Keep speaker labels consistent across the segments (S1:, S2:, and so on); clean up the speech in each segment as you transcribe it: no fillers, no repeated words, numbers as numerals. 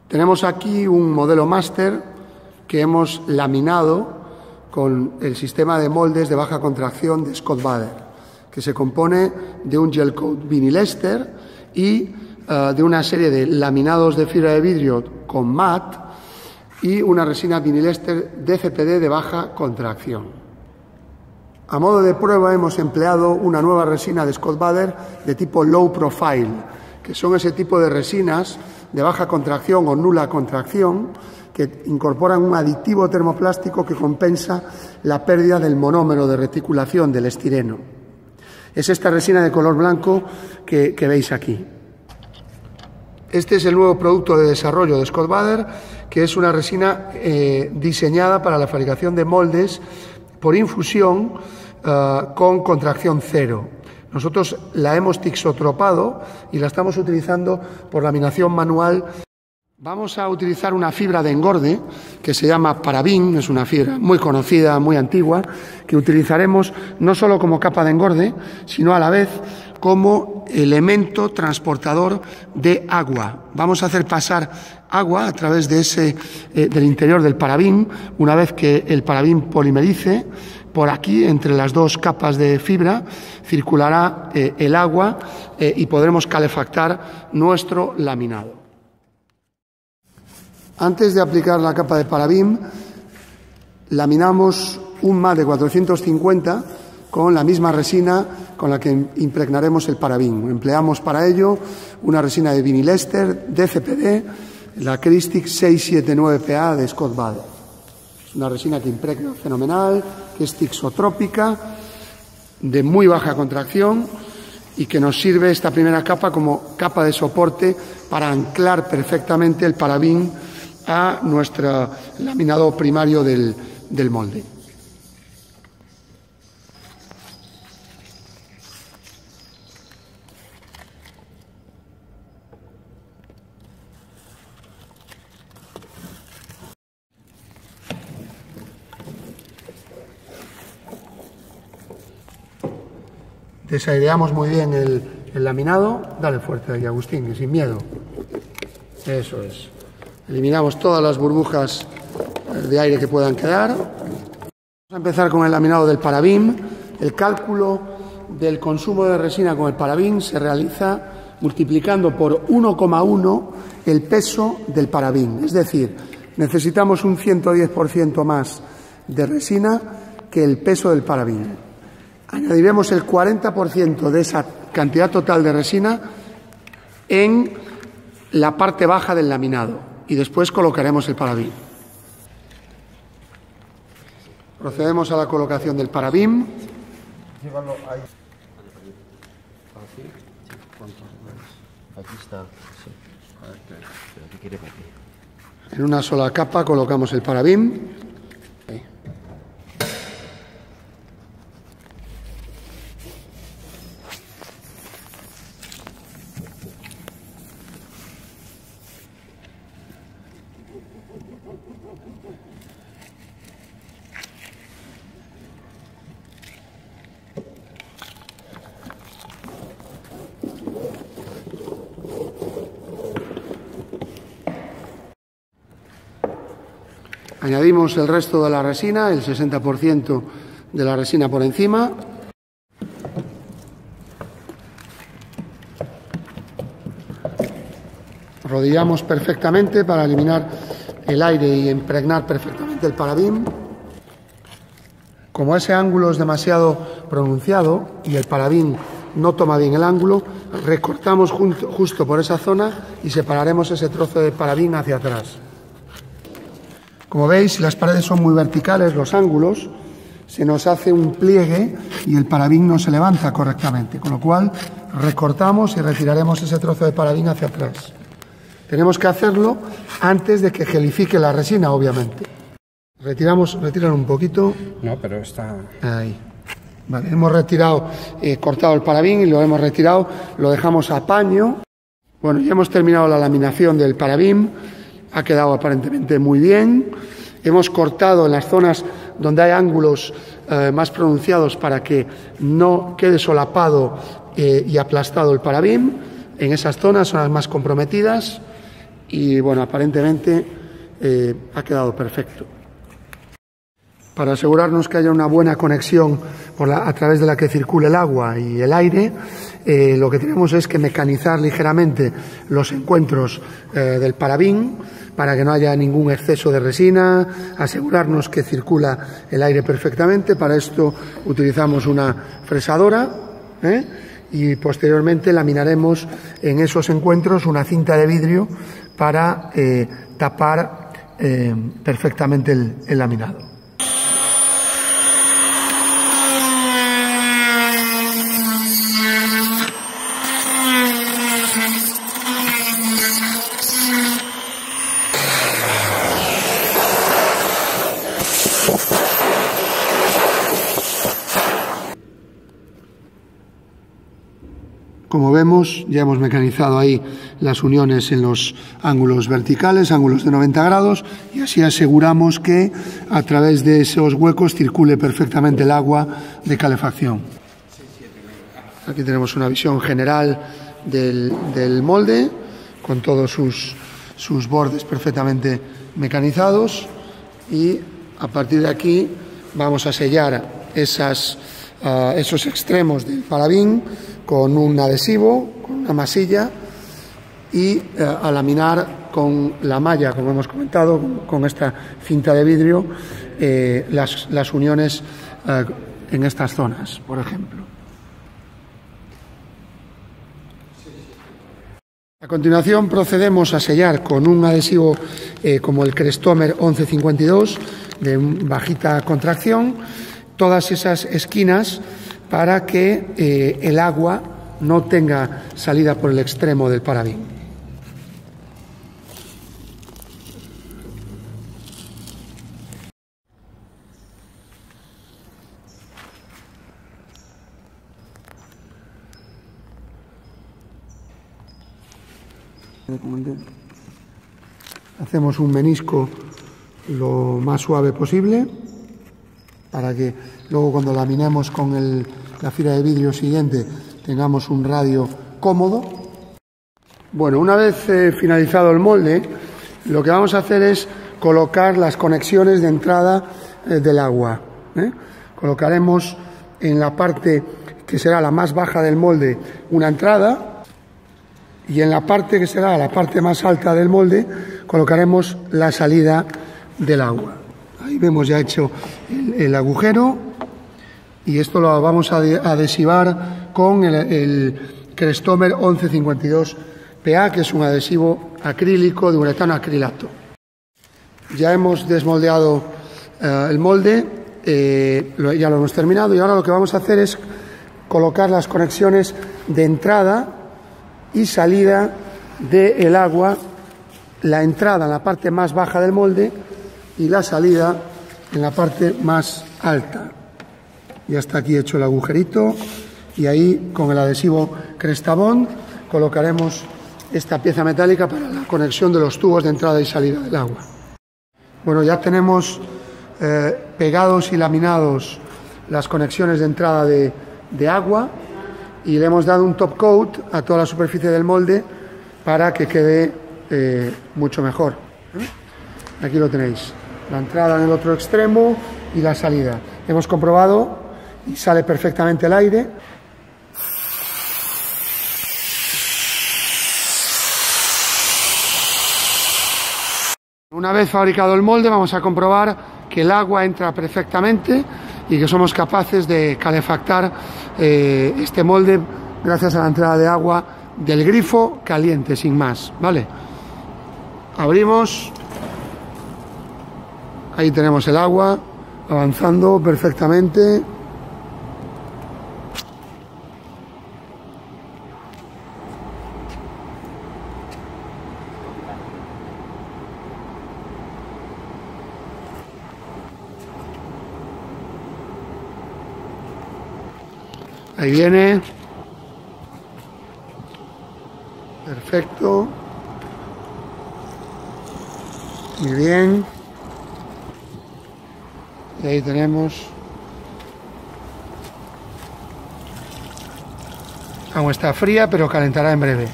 S1: Tenemos aquí un modelo máster que hemos laminado con el sistema de moldes de baja contracción de Scott Bader, que se compone de un gel coat vinilester y de una serie de laminados de fibra de vidrio con mat y una resina vinilester DCPD de baja contracción. A modo de prueba hemos empleado una nueva resina de Scott Bader de tipo low profile, que son ese tipo de resinas de baja contracción o nula contracción que incorporan un aditivo termoplástico que compensa la pérdida del monómero de reticulación del estireno. Es esta resina de color blanco que veis aquí. Este es el nuevo producto de desarrollo de Scott Bader, que es una resina diseñada para la fabricación de moldes por infusión con contracción cero. Nosotros la hemos tixotropado y la estamos utilizando por laminación manual. Vamos a utilizar una fibra de engorde que se llama Parabin, es una fibra muy conocida, muy antigua, que utilizaremos no solo como capa de engorde, sino a la vez como elemento transportador de agua. Vamos a hacer pasar agua a través de del interior del Parabin. Una vez que el Parabin polimerice, por aquí, entre las dos capas de fibra, circulará el agua y podremos calefactar nuestro laminado. Antes de aplicar la capa de Parabin, laminamos un mat de 450 con la misma resina con la que impregnaremos el Parabin. Empleamos para ello una resina de vinilester DCPD, la Cristic 679PA de Scott Bader. Es una resina que impregna fenomenal, que es tixotrópica, de muy baja contracción y que nos sirve esta primera capa como capa de soporte para anclar perfectamente el Parabin a nuestro laminado primario del molde. Desaireamos muy bien el laminado. Dale fuerte ahí, Agustín, sin miedo. Eso es. Eliminamos todas las burbujas de aire que puedan quedar. Vamos a empezar con el laminado del Parabin. El cálculo del consumo de resina con el Parabin se realiza multiplicando por 1,1 el peso del Parabin. Es decir, necesitamos un 110% más de resina que el peso del Parabin. Añadiremos el 40% de esa cantidad total de resina en la parte baja del laminado y después colocaremos el Parabin. Procedemos a la colocación del Parabin. En una sola capa colocamos el Parabin. Añadimos el resto de la resina, el 60% de la resina por encima. Rodillamos perfectamente para eliminar el aire y impregnar perfectamente el Parabin. Como ese ángulo es demasiado pronunciado y el Parabin no toma bien el ángulo, recortamos justo por esa zona y separaremos ese trozo de Parabin hacia atrás. Como veis, si las paredes son muy verticales, los ángulos, se nos hace un pliegue y el Parabin no se levanta correctamente, con lo cual recortamos y retiraremos ese trozo de Parabin hacia atrás. Tenemos que hacerlo antes de que gelifique la resina, obviamente. Retiran un poquito.
S2: No, pero está...
S1: Ahí. Vale, hemos cortado el Parabin y lo hemos retirado, lo dejamos a paño. Bueno, ya hemos terminado la laminación del Parabin. Ha quedado aparentemente muy bien. Hemos cortado en las zonas donde hay ángulos más pronunciados para que no quede solapado y aplastado el Parabin. En esas zonas son las más comprometidas. y bueno, aparentemente ha quedado perfecto. Para asegurarnos que haya una buena conexión a través de la que circule el agua y el aire, lo que tenemos es que mecanizar ligeramente los encuentros del parabín para que no haya ningún exceso de resina, asegurarnos que circula el aire perfectamente. Para esto utilizamos una fresadora, y posteriormente laminaremos en esos encuentros una cinta de vidrio para tapar perfectamente el laminado. Como vemos, ya hemos mecanizado ahí las uniones en los ángulos verticales, ángulos de 90 grados, y así aseguramos que a través de esos huecos circule perfectamente el agua de calefacción. Aquí tenemos una visión general del molde, con todos sus bordes perfectamente mecanizados, y a partir de aquí vamos a sellar esos extremos del parabín con un adhesivo, con una masilla, y a laminar con la malla, como hemos comentado, con esta cinta de vidrio, las uniones en estas zonas, por ejemplo. A continuación procedemos a sellar con un adhesivo como el Crestomer 1152 de bajita contracción todas esas esquinas para que el agua no tenga salida por el extremo del parabín. Hacemos un menisco lo más suave posible para que luego, cuando laminemos con la fibra de vidrio siguiente, tengamos un radio cómodo. Bueno, una vez finalizado el molde, lo que vamos a hacer es colocar las conexiones de entrada del agua. Colocaremos en la parte que será la más baja del molde una entrada, y en la parte que será la parte más alta del molde colocaremos la salida del agua. Ahí vemos ya hecho el agujero, y esto lo vamos a adhesivar con el Crestomer 1152 PA, que es un adhesivo acrílico de uretano acrilato. Ya hemos desmoldeado el molde, ya lo hemos terminado, y ahora lo que vamos a hacer es colocar las conexiones de entrada y salida del agua, la entrada en la parte más baja del molde y la salida en la parte más alta. Ya está aquí hecho el agujerito, y ahí con el adhesivo Crestabond colocaremos esta pieza metálica para la conexión de los tubos de entrada y salida del agua. Bueno, ya tenemos pegados y laminados las conexiones de entrada de agua, y le hemos dado un top coat a toda la superficie del molde para que quede mucho mejor. Aquí lo tenéis, la entrada en el otro extremo y la salida. Hemos comprobado y sale perfectamente el aire. Una vez fabricado el molde, vamos a comprobar que el agua entra perfectamente y que somos capaces de calefactar este molde gracias a la entrada de agua del grifo caliente, sin más, ¿vale? Abrimos, ahí tenemos el agua avanzando perfectamente. Ahí viene. Perfecto. Muy bien. Y ahí tenemos. Aún está fría, pero calentará en breve.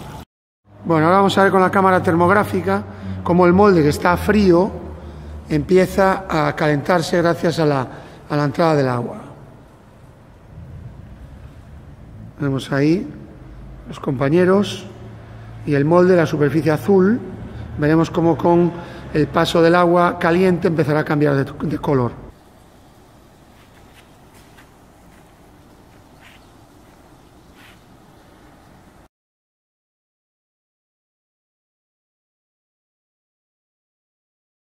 S1: Bueno, ahora vamos a ver con la cámara termográfica cómo el molde, que está frío, empieza a calentarse gracias a la entrada del agua. Vemos ahí los compañeros y el molde, la superficie azul. Veremos cómo con el paso del agua caliente empezará a cambiar de color.